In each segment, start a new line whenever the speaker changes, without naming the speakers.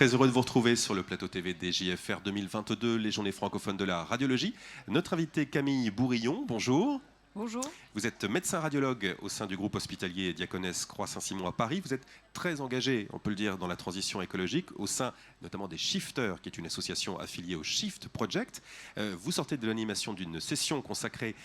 Très heureux de vous retrouver sur le plateau TV des JFR 2022, les journées francophones de la radiologie. Notre invitée Camille Bourillon, bonjour.
Bonjour.
Vous êtes médecin radiologue au sein du groupe hospitalier Diaconesse Croix Saint-Simon à Paris. Vous êtes très engagé, on peut le dire, dans la transition écologique, au sein notamment des Shifters, qui est une association affiliée au Shift Project. Vous sortez de l'animation d'une session consacrée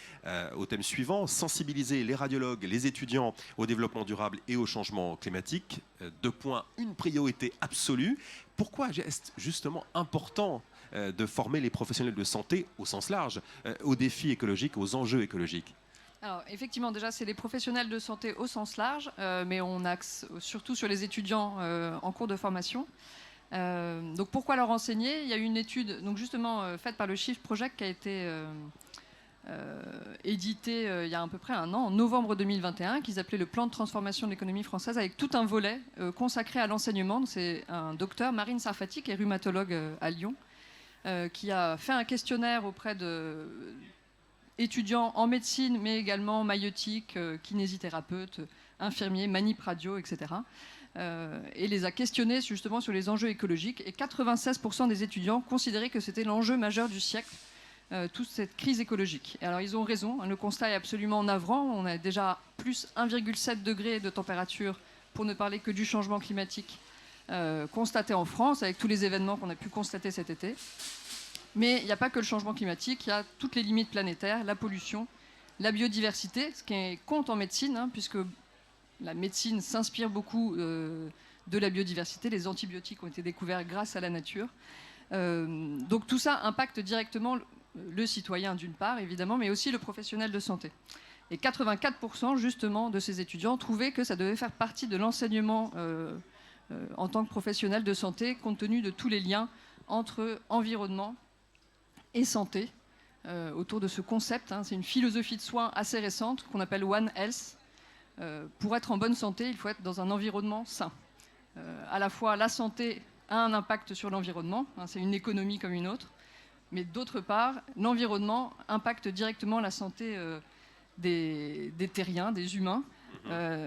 au thème suivant, sensibiliser les radiologues, les étudiants au développement durable et au changement climatique. Deux points, une priorité absolue. Pourquoi est-ce justement important de former les professionnels de santé au sens large, aux défis écologiques, aux enjeux écologiques?
Alors effectivement, déjà c'est les professionnels de santé au sens large, mais on axe surtout sur les étudiants en cours de formation. Donc pourquoi leur enseigner? Il y a eu une étude donc justement faite par le Shift Project qui a été éditée il y a à peu près un an, en novembre 2021, qu'ils appelaient le plan de transformation de l'économie française, avec tout un volet consacré à l'enseignement. C'est un docteur, Marine Sarfati, qui est rhumatologue à Lyon, qui a fait un questionnaire auprès d'étudiants en médecine, mais également maïeutique, kinésithérapeutes, infirmiers, manip radio, etc. Et les a questionnés justement sur les enjeux écologiques. Et 96% des étudiants considéraient que c'était l'enjeu majeur du siècle, toute cette crise écologique. Et alors ils ont raison, hein, le constat est absolument navrant. On a déjà plus 1,7 degré de température, pour ne parler que du changement climatique, constaté en France, avec tous les événements qu'on a pu constater cet été. Mais il n'y a pas que le changement climatique, il y a toutes les limites planétaires, la pollution, la biodiversité, ce qui compte en médecine, hein, puisque la médecine s'inspire beaucoup de la biodiversité. Les antibiotiques ont été découverts grâce à la nature. Donc tout ça impacte directement le citoyen d'une part, évidemment, mais aussi le professionnel de santé. Et 84% justement de ces étudiants trouvaient que ça devait faire partie de l'enseignement en tant que professionnel de santé, compte tenu de tous les liens entre environnement et santé, autour de ce concept. Hein. C'est une philosophie de soins assez récente qu'on appelle One Health. Pour être en bonne santé, il faut être dans un environnement sain. À la fois, la santé a un impact sur l'environnement, hein, c'est une économie comme une autre, mais d'autre part, l'environnement impacte directement la santé des terriens, des humains.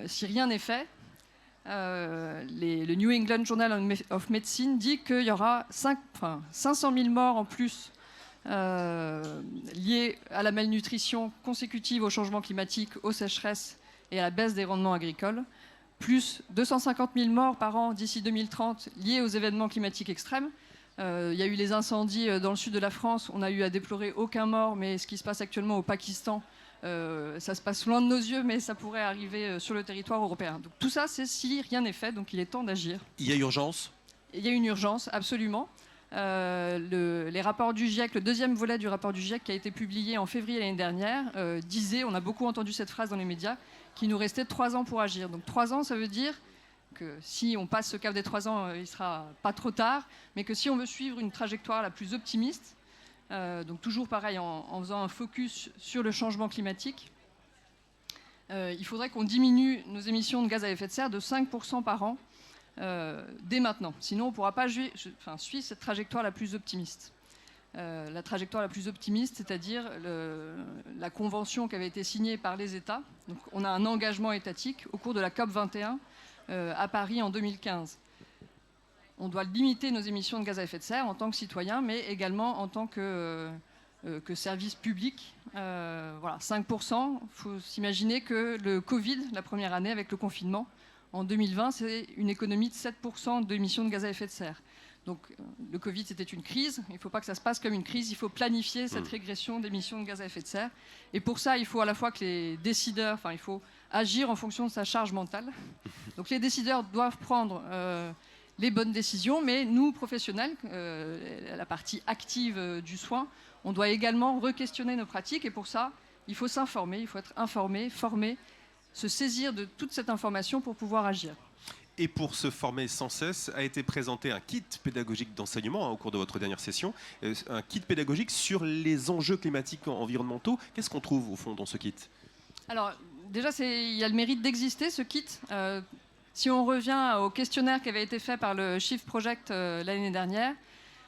Si rien n'est fait, le New England Journal of Medicine dit qu'il y aura 500 000 morts en plus liées à la malnutrition consécutive au changement climatique, aux sécheresses et à la baisse des rendements agricoles, plus 250 000 morts par an d'ici 2030 liées aux événements climatiques extrêmes. Il y a eu les incendies dans le sud de la France, on n'a eu à déplorer aucun mort, mais ce qui se passe actuellement au Pakistan, ça se passe loin de nos yeux, mais ça pourrait arriver sur le territoire européen. Donc tout ça, c'est si rien n'est fait, donc il est temps d'agir.
Il y a urgence?
Il y a une urgence, absolument. Les rapports du GIEC, le deuxième volet du rapport du GIEC qui a été publié en février l'année dernière, disait, on a beaucoup entendu cette phrase dans les médias, qu'il nous restait 3 ans pour agir. Donc 3 ans, ça veut dire que si on passe ce cap des 3 ans, il ne sera pas trop tard, mais que si on veut suivre une trajectoire la plus optimiste, donc toujours pareil en faisant un focus sur le changement climatique, il faudrait qu'on diminue nos émissions de gaz à effet de serre de 5% par an dès maintenant. Sinon, on ne pourra pas suivre cette trajectoire la plus optimiste. La trajectoire la plus optimiste, c'est-à-dire la convention qui avait été signée par les États. Donc, on a un engagement étatique au cours de la COP 21 à Paris en 2015. On doit limiter nos émissions de gaz à effet de serre en tant que citoyens, mais également en tant que service public. Voilà, 5%. Il faut s'imaginer que le Covid, la première année avec le confinement, en 2020, c'est une économie de 7% d'émissions de gaz à effet de serre. Donc le Covid, c'était une crise. Il ne faut pas que ça se passe comme une crise. Il faut planifier cette régression d'émissions de gaz à effet de serre. Et pour ça, il faut à la fois que les décideurs, il faut agir en fonction de sa charge mentale. Donc les décideurs doivent prendre les bonnes décisions, mais nous, professionnels, la partie active du soin, on doit également re-questionner nos pratiques. Et pour ça, il faut s'informer, il faut être informé, formé, se saisir de toute cette information pour pouvoir agir.
Et pour se former sans cesse, a été présenté un kit pédagogique d'enseignement au cours de votre dernière session, un kit pédagogique sur les enjeux climatiques environnementaux. Qu'est-ce qu'on trouve au fond dans ce kit? Alors,
déjà, il y a le mérite d'exister, ce kit. Si on revient au questionnaire qui avait été fait par le Shift Project l'année dernière,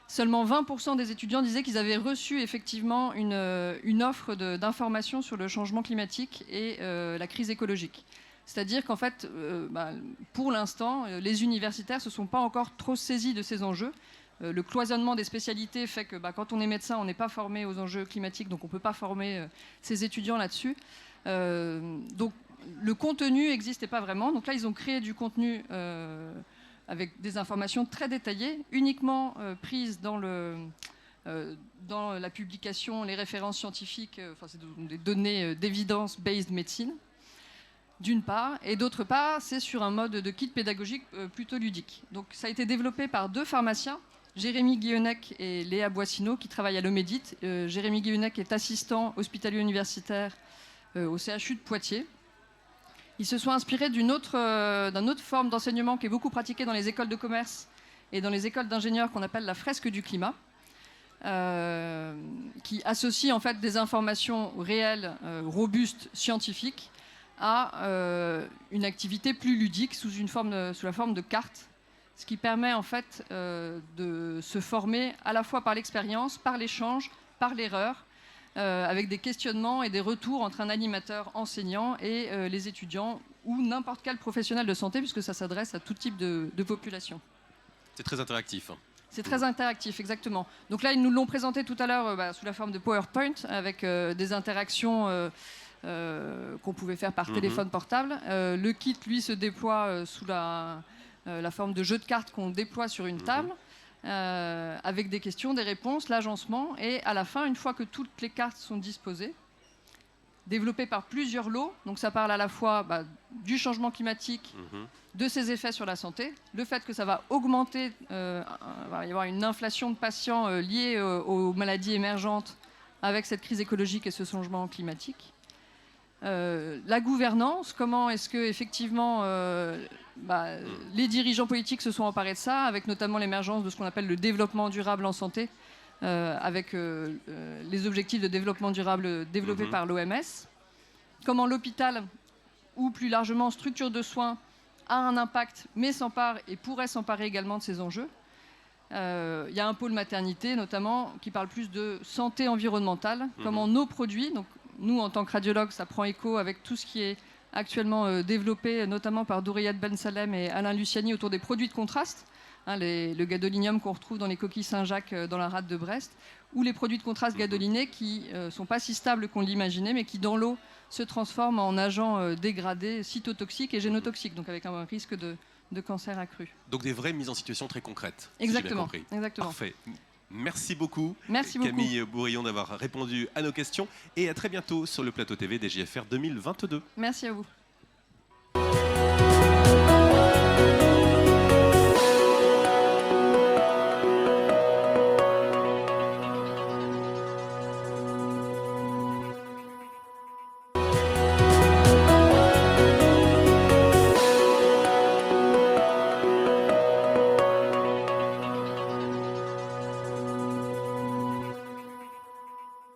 seulement 20% des étudiants disaient qu'ils avaient reçu effectivement une offre d'information sur le changement climatique et la crise écologique. C'est-à-dire qu'en fait, pour l'instant, les universitaires ne se sont pas encore trop saisis de ces enjeux. Le cloisonnement des spécialités fait que quand on est médecin, on n'est pas formé aux enjeux climatiques, donc on ne peut pas former ses étudiants là-dessus. Donc le contenu n'existait pas vraiment. Donc là, ils ont créé du contenu avec des informations très détaillées, uniquement prises dans la publication, les références scientifiques, c'est des données d'évidence-based médecine, d'une part, et d'autre part, c'est sur un mode de kit pédagogique plutôt ludique. Donc ça a été développé par 2 pharmaciens, Jérémy Guillonec et Léa Boissineau, qui travaillent à l'Omédit. Jérémy Guillonec est assistant hospitalier universitaire au CHU de Poitiers. Ils se sont inspirés d'une autre forme d'enseignement qui est beaucoup pratiquée dans les écoles de commerce et dans les écoles d'ingénieurs qu'on appelle la fresque du climat, qui associe en fait des informations réelles, robustes, scientifiques, à une activité plus ludique sous la forme de cartes, ce qui permet en fait de se former à la fois par l'expérience, par l'échange, par l'erreur, avec des questionnements et des retours entre un animateur enseignant et les étudiants ou n'importe quel professionnel de santé, puisque ça s'adresse à tout type de population.
C'est très interactif.
C'est très interactif, exactement. Donc là, ils nous l'ont présenté tout à l'heure sous la forme de PowerPoint, avec des interactions qu'on pouvait faire par téléphone portable. Le kit, lui, se déploie sous la forme de jeu de cartes qu'on déploie sur une table, avec des questions, des réponses, l'agencement, et à la fin, une fois que toutes les cartes sont disposées, développées par plusieurs lots, donc ça parle à la fois du changement climatique, de ses effets sur la santé, le fait que ça va augmenter, il va y avoir une inflation de patients liée aux maladies émergentes avec cette crise écologique et ce changement climatique. La gouvernance, comment est-ce que effectivement les dirigeants politiques se sont emparés de ça, avec notamment l'émergence de ce qu'on appelle le développement durable en santé, avec les objectifs de développement durable développés par l'OMS. Comment l'hôpital, ou plus largement structure de soins, a un impact, mais s'empare et pourrait s'emparer également de ces enjeux. Il y a un pôle maternité notamment qui parle plus de santé environnementale, comment nos produits, donc nous en tant que radiologues, ça prend écho avec tout ce qui est actuellement développé, notamment par Douriyat Ben Salem et Alain Luciani autour des produits de contraste, le gadolinium qu'on retrouve dans les coquilles Saint-Jacques dans la rade de Brest, ou les produits de contraste gadolinés qui ne sont pas si stables qu'on l'imaginait, mais qui dans l'eau se transforment en agents dégradés, cytotoxiques et génotoxiques, donc avec un risque de cancer accru.
Donc des vraies mises en situation très concrètes.
Exactement.
Si j'ai bien compris.
Exactement.
Parfait. Merci beaucoup,
Merci
Camille Bourillon, d'avoir répondu à nos questions, et à très bientôt sur le plateau TV des JFR 2022.
Merci à vous.